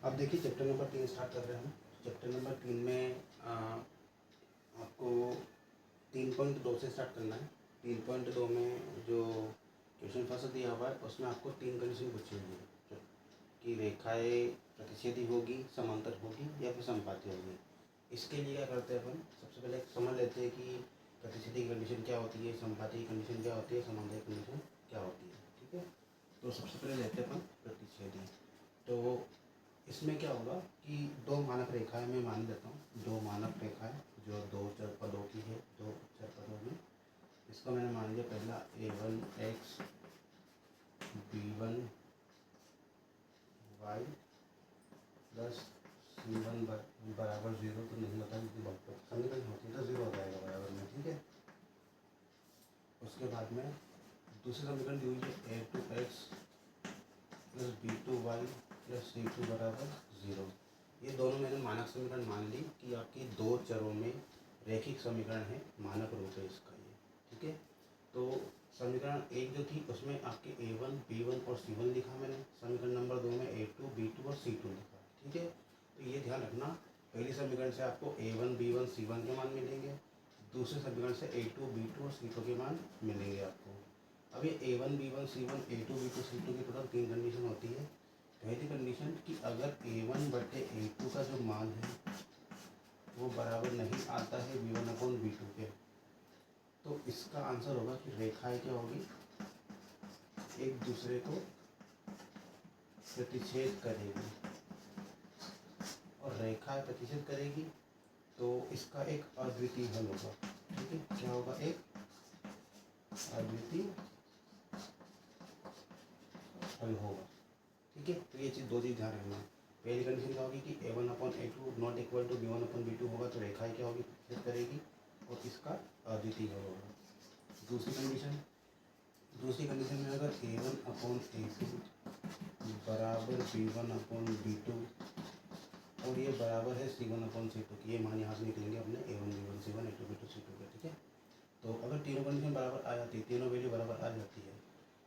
अब देखिए chapter number 3 start कर रहे हैं हम। चैप्टर नंबर 3 में आपको 3.2 से स्टार्ट करना है। 3.2 में जो क्वेश्चन फर्स्ट दिया हुआ है उसमें आपको 3 कंडीशन पूछी हुई है कि रेखाएँ प्रतिच्छेदी होगी, समांतर होगी या फिर समपाती होगी। इसके लिए क्या करते हैं अपन, सबसे पहले समझ लेते हैं कि प्रतिच्छेदी की कंडीशन क्या होती है, समपाती की कंडीशन क्या होती है, समांतर की कंडीशन क्या होती है। ठीक है, तो सबसे पहले लेते हैं अपन प्रतिच्छेदी। तो इसमें क्या होगा कि दो मानक रेखाएं मैं मान लेता हूँ, दो मानक रेखाएं जो दो चर पदों की है, दो चर पदों में। इसका मैंने मान लिया पहला a1x b1y प्लस c1 बराबर 0। तो नहीं होता क्योंकि बहुत समीकरण होती है तो 0 हो जाएगा बराबर में। ठीक है, उसके बाद में दूसरी समीकरण दी हुई है a2x plus b2y plus c2 बराबर 0। ये दोनों मैंने मानक समीकरण मान ली कि आपकी दो चरों में रैखिक समीकरण है, मानक रूप है इसका ये। ठीक है, तो समीकरण एक जो थी उसमें आपके a1 b1 और c1 लिखा मैंने, समीकरण नंबर 2 में a2 b2 और c2 लिखा। ठीक है, तो ये ध्यान रखना, पहली समीकरण से आपको a1 b1 c1 के मान मिलेंगे, दूसरे समीकरण से a2 b2 और c2 के मान मिलेंगे आपको। अब ये a1 b1 c1 a2 b2 c2 की टोटल 3 कंडीशन होती है। पहली कंडीशन कि अगर a1 बटे a2 का जो मान है वो बराबर नहीं आता है b1 अपॉन b2 के, तो इसका आंसर होगा कि रेखाएं क्या होगी, एक दूसरे को प्रतिच्छेद करेगी। और रेखाएं प्रतिच्छेद करेगी तो इसका एक अद्वितीय हल होगा। ठीक है, क्या होगा, एक अद्वितीय हल होगा। ठीक है, तो ये चीज़ दो चीज़ ध्यान रखना। पहली कंडीशन क्या होगी कि a1 upon a2 not equal to b1 upon b2 होगा, तो रेखाएं क्या होगी, प्रतिच्छेद करेगी और इसका अद्वितीय हल होगा। दूसरी कंडीशन में अगर a1 अपॉन a2 बराबर b1 अपॉन b2 और ये बराबर है c1 अपॉन c2 की, ये मान यहाँ से निकलेंगे अपने a1 b1 c1 a2 b2 c2 के। ठीक है, तो अगर तीनों कंडीशन बराबर आ जाती है, तीनों वैल्यू बराबर आ जाती है,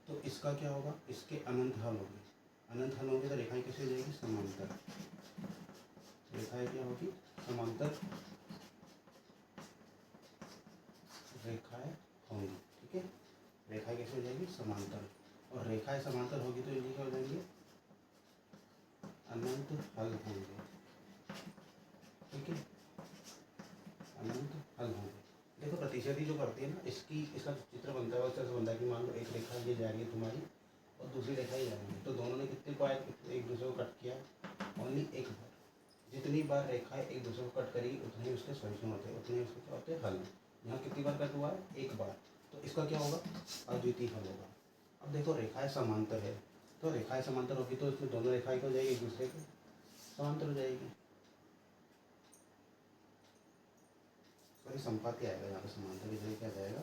तो इसका क्या होगा, इसके अनंत हल होंगे। अनंत हल होंगे तो रेखाएं कैसे हो जाएगी, समांतर। रेखाएं क्या होगी, समांतर रेखाएं होंगी। ठीक है, रेखाएं कैसे हो जाएगी, समांतर। और रेखाएं समांतर होगी तो ये क्या हो जाएंगे, अनंत हल होंगे। ठीक है, अनंत हल होंगे। देखो प्रतिच्छेदी जो करती है ना, इसका जो चित्र बनता है वो इस तरह से बनता है कि मान लो एक रेखा ये जा रही है तुम्हारी और दूसरी रेखा ही जा रही है, तो दोनों ने कितने बार एक दूसरे को कट किया, ओनली एक बार। जितनी बार रेखाएं एक दूसरे को कट करेगी उतने ही उसके सॉल्यूशन होते हैं, उतने ही उसके क्या होते हैं, हल। यहाँ कितनी बार कट हुआ है, एक बार, तो इसका क्या होगा, अद्वितीय हल होगा। अब देखो रेखाएं समांतर है, तो रेखाएं समांतर होगी तो इसमें दोनों रेखाएं क्या हो जाएगी, एक दूसरे के समांतर हो जाएगी। सॉरी संपाती आएगा यहाँ पे, समांतर की जगह क्या आ जाएगा,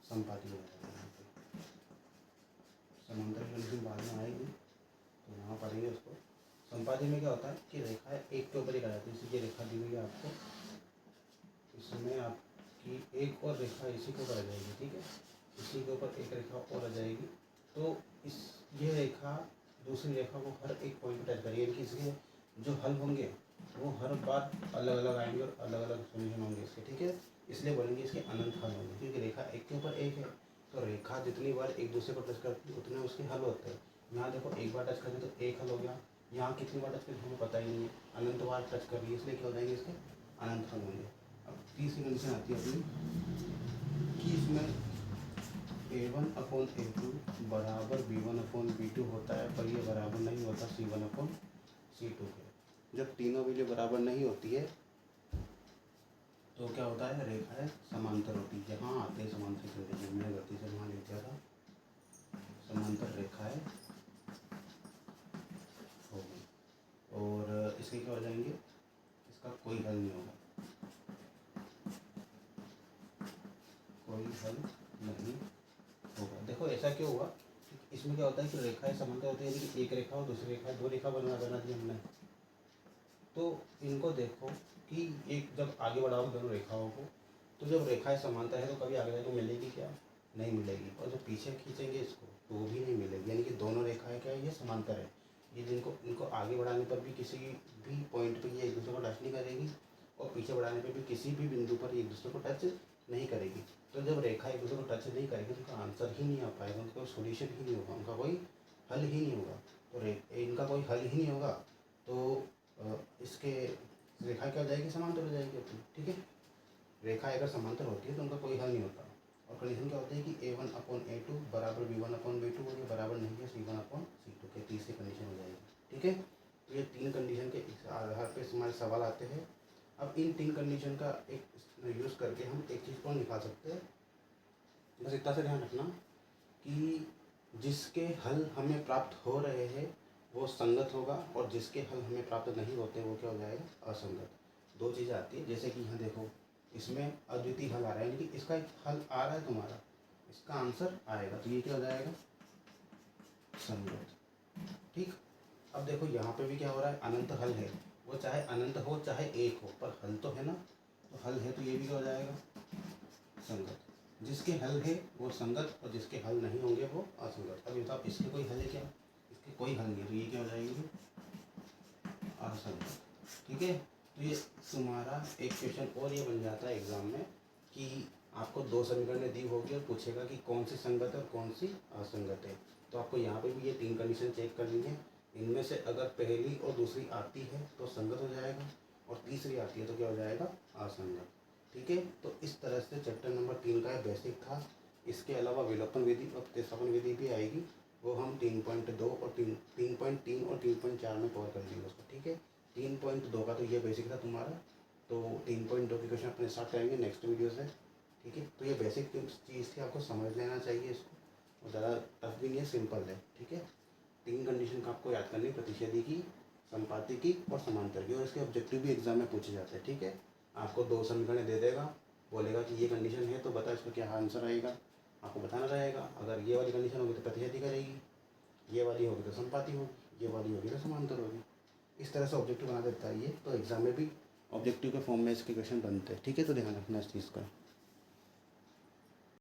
संपाती हो जाएगा। यहाँ पे समांतर की कंडीशन बाद में आएगी तो यहाँ पढ़ेंगे उसको। संपाती में क्या होता है कि रेखा एक के ऊपर एक आ जाती है, इसी की रेखा दी हुई है आपको, इसमें आपकी एक और रेखा इसी के ऊपर आ जाएगी। ठीक है, इसी के ऊपर एक रेखा और आ जाएगी, तो इस ये रेखा दूसरी रेखा को हर एक पॉइंट पर टच करेगी, यानी कि इसके जो हल होंगे वो हर बार अलग अलग आएंगे और अलग अलग सोल्यूशन होंगे इसके। ठीक है, इसलिए बोलेंगे इसके अनंत हल होंगे, क्योंकि रेखा एक के ऊपर एक है, तो रेखा जितनी बार एक दूसरे को टच करती है उतने उसके हल होते हैं। यहाँ देखो एक बार टच करें तो एक हल हो गया, यहाँ कितनी बार टच करें हमें पता ही नहीं है, अनंत बार टच कर रही है, इसलिए क्या हो जाएंगे इसके अनंत हल होंगे। अब तीसरी कंडीशन आती है अपनी कि इसमें a1 अपॉन a2 बराबर b1 अपॉन b2 होता है, पर ये बराबर नहीं होता c1 अपॉन c2 के। जब तीनों वैल्यू बराबर नहीं होती है तो क्या होता है, रेखाएं समांतर होती है। यहाँ आते हैं समांतर कंडीशन, मैंने गलती से वहाँ लिख दिया था, समांतर रेखाएं होगी और इसके क्या हो जाएंगे, इसका कोई हल नहीं होगा, कोई हल नहीं होगा। देखो ऐसा क्यों हुआ, इसमें क्या होता है कि रेखाएं समांतर होती है, यानी कि एक रेखा और दूसरी रेखा, दो रेखा बना दी हमने। तो इनको देखो कि एक जब आगे बढ़ाओ दोनों रेखाओं को, तो जब रेखाएं समांतर है तो कभी आगे जाके मिलेगी क्या, नहीं मिलेगी, और जब पीछे खींचेंगे इसको तो वो भी नहीं मिलेगी, यानी कि दोनों रेखाएं क्या है, ये समांतर है। ये जिनको इनको आगे बढ़ाने पर भी किसी भी पॉइंट पे ये एक दूसरे को टच नहीं करेगी और पीछे बढ़ाने पे भी किसी भी बिंदु पर एक दूसरे को टच नहीं करेगी। तो जब रेखा एक दूसरे को टच नहीं करेगी तो उनका आंसर ही नहीं आ पाएगा, उनका कोई सोल्यूशन ही नहीं होगा, उनका कोई हल ही नहीं होगा। तो इनका कोई हल ही नहीं होगा तो इसके रेखा क्या हो जाएगी, समांतर हो जाएगी अपनी, ठीक है। रेखा अगर समांतर होती है तो उनका कोई हल नहीं होता। और कंडीशन क्या होती है कि A1/A2 बराबर B1/B2 और ये बराबर नहीं है C1/C2 के तीसरी कंडीशन हो जाएगी, ठीक है। तो ये 3 कंडीशन के आधार पे हमारे सवाल आते हैं। अब इन 3 कंडीशन का एक यूज़ करके हम एक चीज़ और निकाल सकते हैं। बस इतना सा ध्यान रखना कि जिसके हल हमें प्राप्त हो रहे हैं वो संगत होगा और जिसके हल हमें प्राप्त नहीं होते वो क्या हो जाएगा, असंगत। 2 चीज़ें आती है, जैसे कि यहाँ देखो इसमें अद्वितीय हल आ रहा है, यानी कि इसका एक हल आ रहा है तुम्हारा, इसका आंसर आएगा, तो ये क्या हो जाएगा, संगत, ठीक। अब देखो यहाँ पे भी क्या हो रहा है, अनंत हल है, वो चाहे अनंत हो चाहे एक हो पर हल तो है ना, तो हल है तो ये भी क्या हो जाएगा, संगत। जिसके हल है वो संगत और जिसके हल नहीं होंगे वो असंगत। अब बताओ इसके कोई हल है क्या, इसके कोई हल नहीं है, तो ये क्या हो जाएगी, असंगत, ठीक है। तो ये तुम्हारा एक क्वेश्चन और ये बन जाता है एग्जाम में कि आपको 2 समीकरण दी होगी और पूछेगा कि कौन सी संगत है और कौन सी असंगत है। तो आपको यहाँ पे भी ये 3 कंडीशन चेक करनी है, इनमें से अगर पहली और दूसरी आती है तो संगत हो जाएगा और तीसरी आती है तो क्या हो जाएगा, असंगत, ठीक है। तो इस तरह से चैप्टर नंबर 3 का बेसिक था। इसके अलावा विलोपन विधि और प्रतिस्थापन विधि भी आएगी, वो हम 3.2 और 3.3 और 3.4 में कवर कर देंगे उसको, ठीक है। 3.2 का तो ये बेसिक था तुम्हारा, तो 3.2 के क्वेश्चन अपने स्टार्ट करेंगे नेक्स्ट वीडियो से, ठीक है। तो ये बेसिक चीज़ थी, आपको समझ लेना चाहिए इसको, और ज़्यादा टफ भी नहीं है, सिंपल है, ठीक है। 3 कंडीशन का आपको याद करनी है, प्रतिच्छेदी की, संपाती की और समांतर की, और इसके ऑब्जेक्टिव भी एग्जाम में पूछे जाते हैं, ठीक है। आपको 2 समीकरण दे देगा, बोलेगा कि ये कंडीशन है तो बता इसका क्या आंसर आएगा, आपको बताना रहेगा। अगर ये वाली कंडीशन होगी तो प्रतिच्छेदी करेगी, ये वाली होगी तो संपाती होगी, ये वाली होगी तो समांतर होगी। इस तरह से ऑब्जेक्टिव बना देता है ये, तो एग्जाम में भी ऑब्जेक्टिव के फॉर्म में इसके क्वेश्चन बनते हैं, ठीक है। तो ध्यान रखना इस चीज़ का।